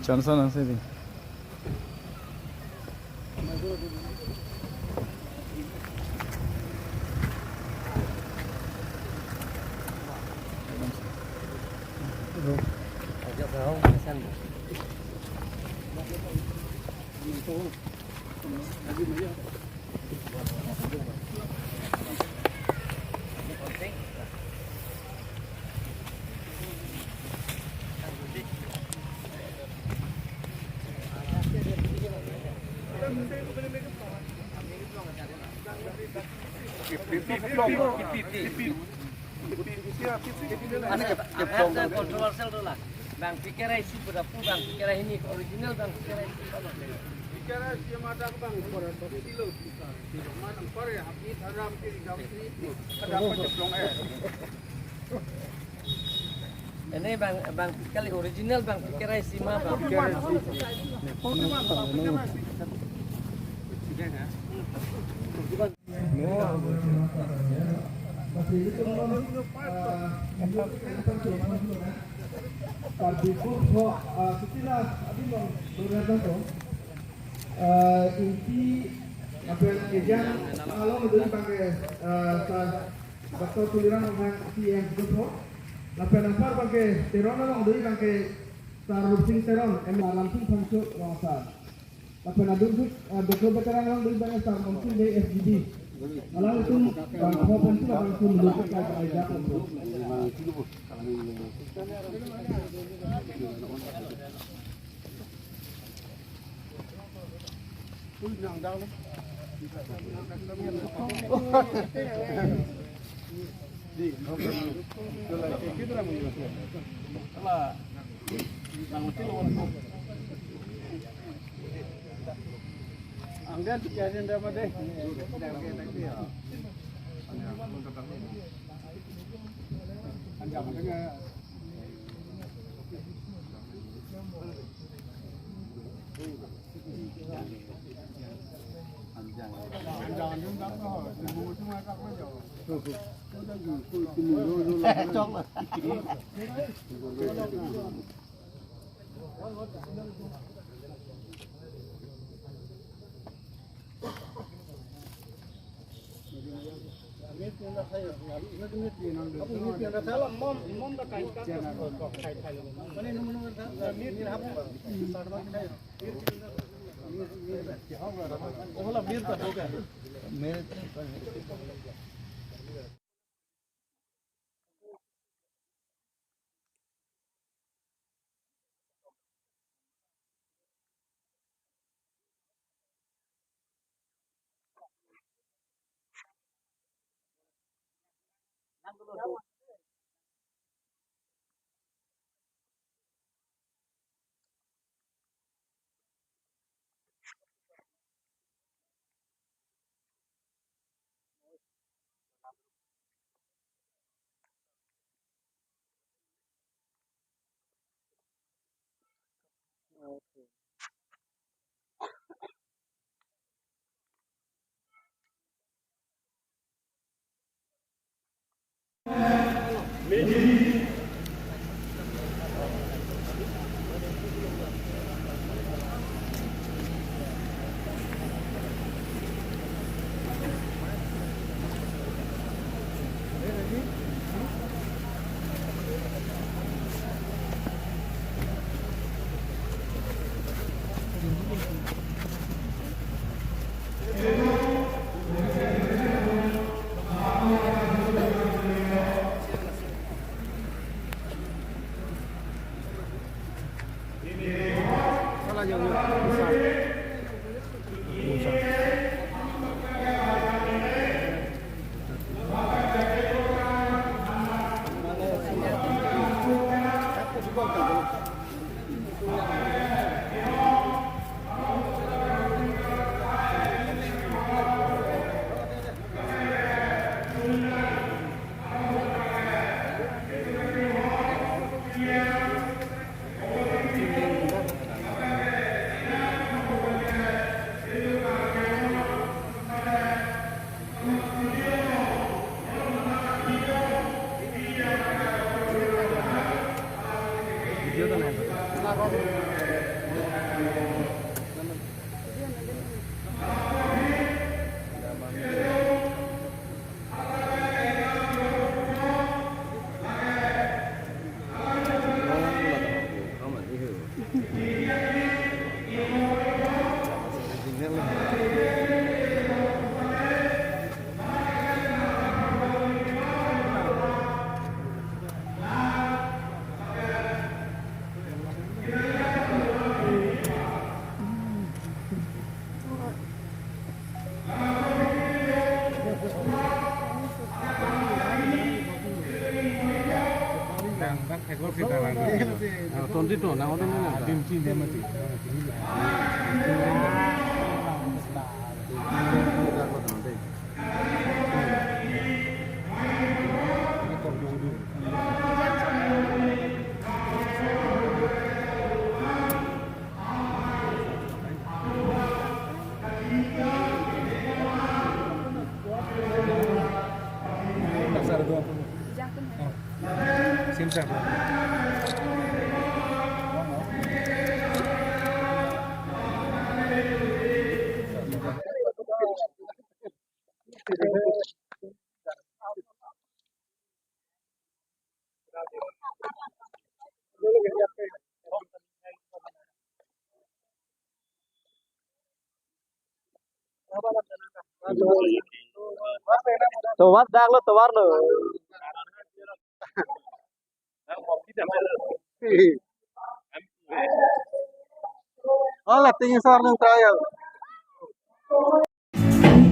Johnson ang sini. Kontroversial tu lah. Bang Pikira isi berapa? Bang Pikira ini original, Bang Pikira ini apa? Pikira siya mata bang por kilo. Mana pare habis haram kiri jam ini. Ada apa ceplong Ini Bang Pikira original, Bang Pikira isi mah Bang Pikira isi. Inti apa yang kalau menjadi pakai bakal tuliran orang yang betul. Lapan nampak pakai teron orang menjadi pakai sarusing teron langsung langsung rasa. Lapan ada betul veteran orang menjadi banyak sarusing dari SGD. Kalau itu bangsa penting langsung mendukung kerajaan itu. Anggan kejadian dapat deh. Tobat dak lo tobar lo. Hola, tinggi sar nang trial.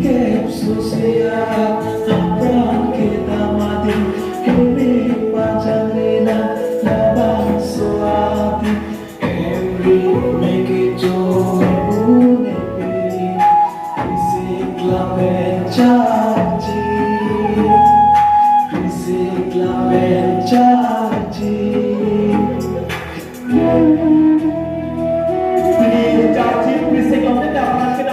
Que sucia akan kita mati Kini pacarina labang suati Every make it joy unepi Isiklah mencaci Isiklah mencaci Mencaci isiklah mencaci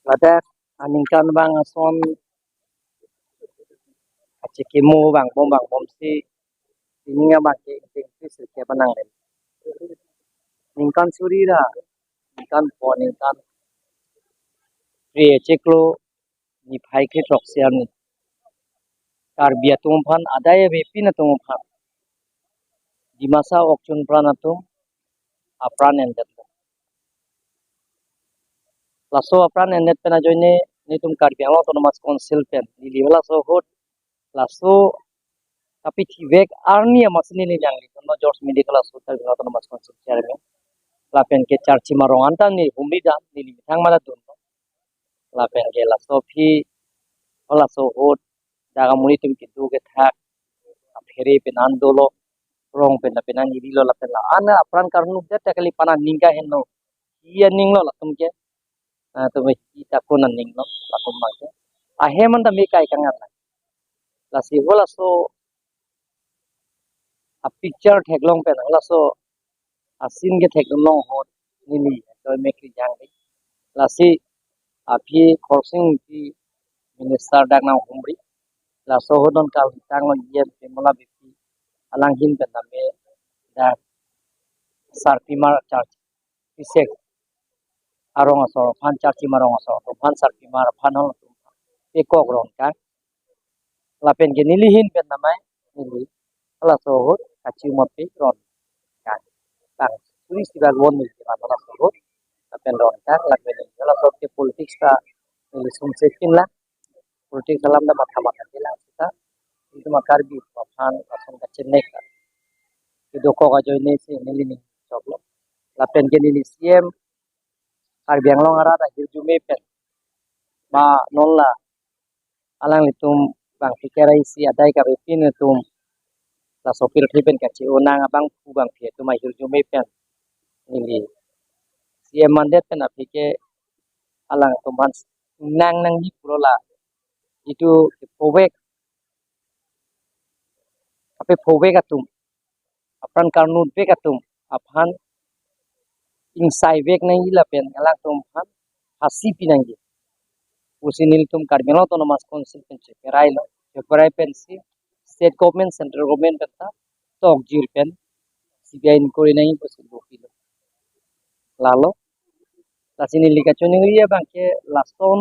Ada aningkan bang ason acikimu bang bom si ini nggak bang ke sirke panang den. Ningkan surira, ningkan po ningkan priye ceklo ni phai ke troksiam ni. Kar biya tumpan ada ya bepi na tumpan. Di masa okchun pranatum apran endet. Laso apran endet pena joine ni tum kar biya lo tonomas konsil pen. Ni liwala so hot laso tapi tivek arni masni ni jangli. Tono George Medical Hospital biya tonomas konsil chairman. Lapen ke charchi marong antam ni humri jam ni limitang mala dun. Lapen ke laso phi laso hot daga muni tum kitu ke thak aphere penan dolo rong pena penan iri lo lapen la ana apran karnu det takali pana ningka henno iya ninglo la tum ke to me kita konan ninglo la kum ma ke ahe man da me kai kangar la si hola so a picture theglong pen hola so a scene ke theglong hot nili to me kri jang la si a phi crossing ki minister dak na humri la so hodon kal tang lo yen pemola bipi alang hin pen da me da sarpimar church isek arong asor phan charchi marong asor phan sarpimar phan hol ekok rong ka lapen ke nili hin pen namai nili ala so hot achi mopi ron ka tang suri siba gon ni ka ala so hot lapen ron ka lapen ala so ke politics ta nili sum sekin la politics alam da matha matha dila kita itu makar bi phan ason ka chennai ka itu ko ka joine se nili ni choklo lapen ke nili CM ar bianglong ara da hirjume pen ba nolla alang litum bang pikerai si adai ka bepin tum la sopir tripen ka ci onang abang pu bang pie tu mai hirjume pen nili CM mandet pen apike alang tuman nang nang ni purola itu powek ape powek atum apran karnut bek atum aphan insai bek nang ila pen elak tum phan hasi pinangi usinil tum karmelo autonomous council pen cheperai lo cheperai pen si state government central government penta tok jir pen CBI inquiry nang posil bokilo lalo lasini lika choning ria bangke lason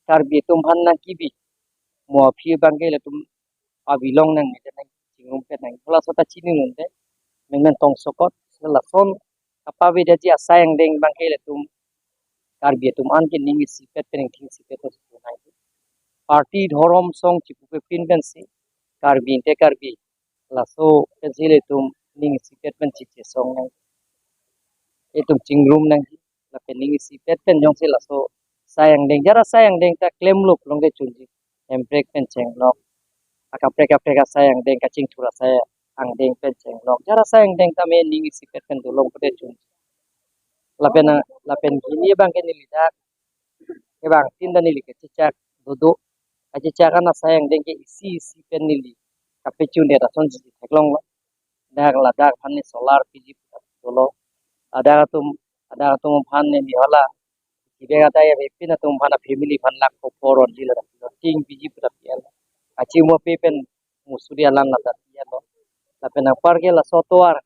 karbi tum phan na kibi mo phi bangke le tum abilong nang ne nang chingum pen nang la sota chini nunde mengen tong sokot lason apa beda ji asayang deng bangke le tum karbi tum an ke ningi sipet pen thing sipet to sunai party dhorom song chipu pe pin pen si karbi te karbi laso pensile tum ningi sipet pen chiche song nang etum chingrum nang la pen ningi sipet pen jong se laso sayang deng jara sayang deng ta claim luk long de chunji emprek pen cheng lok akapreka sayang deng kaching thura saya ang deng pen cheng lok jara sayang deng ta me ningi sipet pen dulong pede chunji lapen gini bang ke nilida ke bang tinda nili ke cicak dodo aja cakana sayang deng ke isi pen nili kape chunde da sonji theklong lo dak la dak phanni solar pg dolo ada tum phan ne mi hala ibe gata ya pina tum phana family phan lak ko poron jila da ting pg puta pial achi mo pe pen musuria lan la da pial lo lapen apar ke la sotoar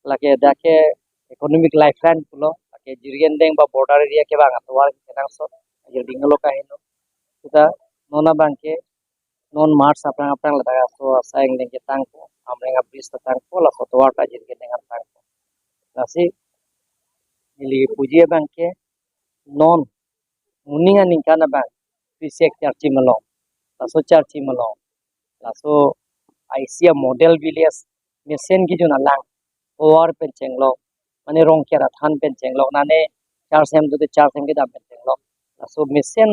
lake dake economic lifeline pulo lake jirgen deng ba border area ke bang atwar ke nang so ajil dingalo ka hino kita nona bangke non mars aprang aprang la daga so sayang deng ke tang ko amrenga bris ta tang ko la sotwar ta jirgen deng tang ko nasi ili puji bangke non muninga ningkana bang pisek charchi malong la so charchi malong la so Asia model village mesen ki juna lang or pen chenglok mane rong kera than pen chenglok nane char sem ke da pen chenglok so mesen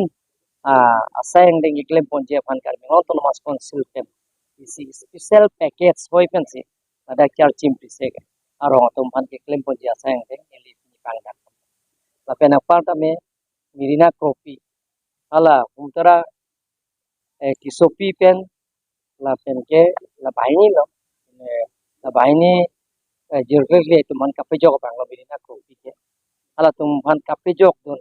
asayang deng iklem ponje phan kar me autonomous council pen isi special package hoi pen si ada char chim pisek arong tom phan ke klem ponje asayang deng eli ni pang da la pen apar ta me mirina kropi ala umtara kisopi pen la pen ke la bahini lo la bahini jirgle tuman kape jok bang lo mirina kropi ke ala tum phan kape jok don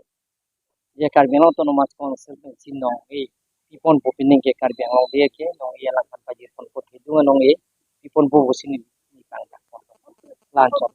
ye karbino autonomous council pen sin nong e pipon popining ke karbino de ke nong ye la kan pajir pon pot hidung nong e pipon bo sini ni pang da lan so